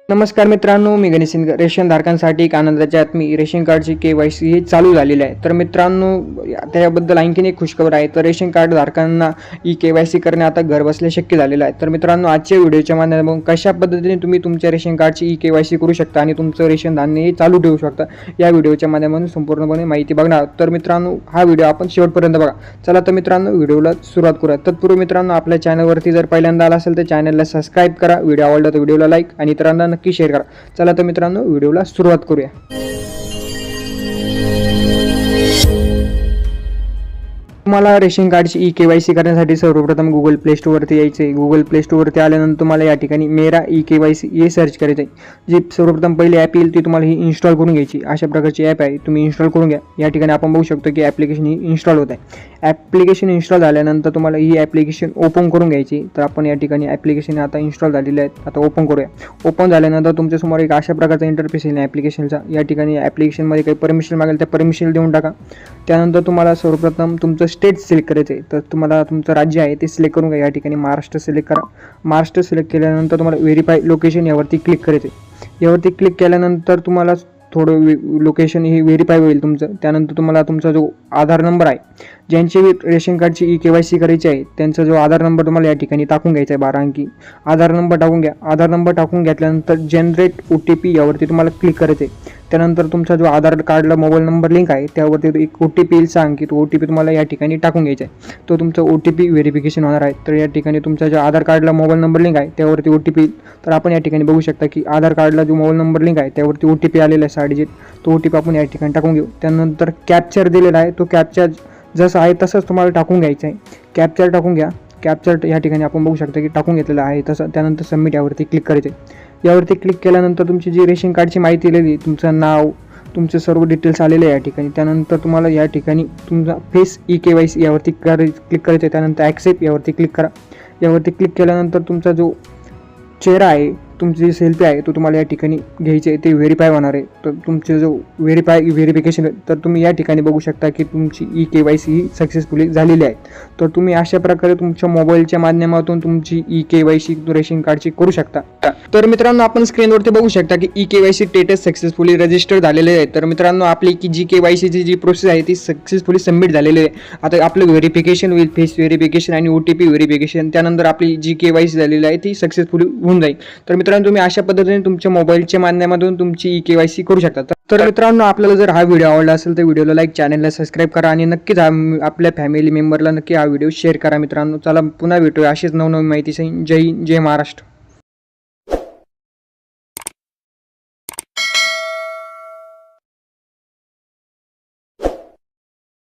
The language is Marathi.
नमस्कार मित्रांनो, मी गणेश सिंग. रेशन धारकांसाठी एक आनंदाच्या आत्मी रेशन कार्डची KYC ही चालू झालेली आहे. तर मित्रांनो, त्याबद्दल आणखीन एक खुशखबर आहे. तर रेशन कार्ड धारकांना KYC करणे आता घरबसल्या शक्य झालेलं आहे. तर मित्रांनो, आजच्या व्हिडिओच्या माध्यमातून कशा पद्धतीने तुम्ही तुमच्या रेशन कार्डची KYC करू शकता आणि तुमचं रेशन धान्य हे चालू ठेवू शकता, या व्हिडिओच्या माध्यमातून संपूर्णपणे माहिती बघणार. तर मित्रांनो, हा व्हिडिओ आपण शेवटपर्यंत बघा. चला तर मित्रांनो, व्हिडिओला सुरुवात करूया. तत्पूर्वी मित्रांनो, आपल्या चॅनलवरती जर पहिल्यांदा आला असेल तर चॅनलला सबस्क्राईब करा, व्हिडिओ आवडला तर व्हिडिओला लाईक आणि इतरांना नक्की शेअर करा. चला तर मित्रांनो, व्हिडिओला सुरुवात करूया. तुम्हाला रेशन कार्डची KYC करण्यासाठी सर्वप्रथम गुगल प्ले स्टोअरवरती यायचं आहे. गुगल प्ले स्टोअरवरती आल्यानंतर तुम्हाला या ठिकाणी मेरा KYC हे सर्च करायचं आहे. जी सर्वप्रथम पहिली ॲप येईल ती तुम्हाला ही इन्स्टॉल करून घ्यायची. अशा प्रकारची ॲप आहे, तुम्ही इन्स्टॉल करून घ्या. या ठिकाणी आपण बघू शकतो की ॲप्लिकेशन ही इन्स्टॉल होत आहे. ॲप्लिकेशन इन्स्टॉल झाल्यानंतर तुम्हाला ही ॲप्लिकेशन ओपन करून घ्यायची. तर आपण या ठिकाणी ॲप्लिकेशन आता इन्स्टॉल झालेले आहेत, आता ओपन करूया. ओपन झाल्यानंतर तुमच्यासमोर एक अशा प्रकारचा इंटरफेस येईल ॲप्लिकेशनचा. या ठिकाणी ॲप्लिकेशनमध्ये काही परमिशन मागेल, त्या परमिशन देऊन टाका. त्यानंतर तुम्हाला सर्वप्रथम तुमचं स्टेट सिलेक्ट करायचं आहे. तर तुम्हाला तुमचं राज्य आहे ते सिलेक्ट करून घ्या. या ठिकाणी महाराष्ट्र सिलेक्ट करा. महाराष्ट्र सिलेक्ट केल्यानंतर तुम्हाला व्हेरीफाय लोकेशन यावरती क्लिक करायचं आहे. यावरती क्लिक केल्यानंतर तुम्हाला थोडं लोकेशन ही व्हेरीफाय होईल तुमचं. त्यानंतर तुम्हाला तुमचा जो आधार नंबर आहे, ज्यांची रेशन कार्डची KYC करायची आहे त्यांचा जो आधार नंबर तुम्हाला या ठिकाणी टाकून घ्यायचा आहे. 12 अंकी आधार नंबर टाकून घ्या. आधार नंबर टाकून घेतल्यानंतर जनरेट OTP यावरती तुम्हाला क्लिक करायचं आहे. त्यानंतर तुमचा जो आधार कार्डला मोबाईल नंबर लिंक आहे त्यावरती एक OTP येईल, सांग की तो OTP तुम्हाला या ठिकाणी टाकून घ्यायचा आहे. तो तुमचा OTP व्हेरिफिकेशन होणार आहे. तर या ठिकाणी तुमचा जो आधार कार्डला मोबाईल नंबर लिंक आहे त्यावरती OTP येईल. तर आपण या ठिकाणी बघू शकता की आधार कार्डला जो मोबाईल नंबर लिंक आहे त्यावरती OTP आलेला आहे 6 डिजिट. तो OTP आपण या ठिकाणी टाकून घेऊ. त्यानंतर कॅप्चर दिलेला आहे, तो कॅप्चर जसं आहे तसंच तुम्हाला टाकून घ्यायचं आहे. कॅप्चर टाकून घ्या. कॅप्चर या ठिकाणी आपण बघू शकता की टाकून घेतलेलं आहे तसं. त्यानंतर सबमिट यावरती क्लिक करायचे. यावरती क्लिक केल्यानंतर तुमची जी रेशन कार्डची माहिती दिलेली, तुमचं नाव, तुमचे सर्व डिटेल्स आलेले आहे या ठिकाणी. त्यानंतर तुम्हाला या ठिकाणी तुमचा फेस KYC यावरती क्लिक करायचं आहे. त्यानंतर ॲक्सेप्ट यावरती क्लिक करा. यावरती क्लिक केल्यानंतर तुमचा जो चेहरा आहे, तुमची जी सेल्फी आहे तो तुम्हाला या ठिकाणी घ्यायची आहे. ते व्हेरीफाय होणार आहे. तर तुमचे जो व्हेरिफिकेशन तर तुम्ही या ठिकाणी बघू शकता की तुमची KYC ही सक्सेसफुली झालेली आहे. तर तुम्ही अशा प्रकारे तुमच्या मोबाईलच्या माध्यमातून तुमची KYC रेशन कार्डची करू शकता. तर मित्रांनो, आपण स्क्रीनवरती बघू शकता की KYC स्टेटस सक्सेसफुली रजिस्टर झालेले आहे. तर मित्रांनो, आपली जी KYCची जी प्रोसेस आहे ती सक्सेसफुली सबमिट झालेली आहे. आता आपलं व्हेरिफिकेशन होईल, फेस व्हेरिफिकेशन आणि OTP व्हेरिफिकेशन. त्यानंतर आपली जी KYC झालेली आहे ती सक्सेसफुली होऊन जाईल. तर मित्रांनो, तुम्ही अशा पद्धतीने तुमच्या मोबाईलच्या माध्यमातून तुमची KYC करू शकता. तर मित्रांनो, आपल्याला जर हा व्हिडिओ आवडला असेल तर व्हिडिओला लाईक, चॅनलला सबस्क्राईब करा आणि नक्कीच आपल्या फॅमिली मेंबरला नक्की हा व्हिडिओ शेअर करा. मित्रांनो, चला पुन्हा भेटूया अशीच नवनवीन माहिती. जय हिंद, जय महाराष्ट्र.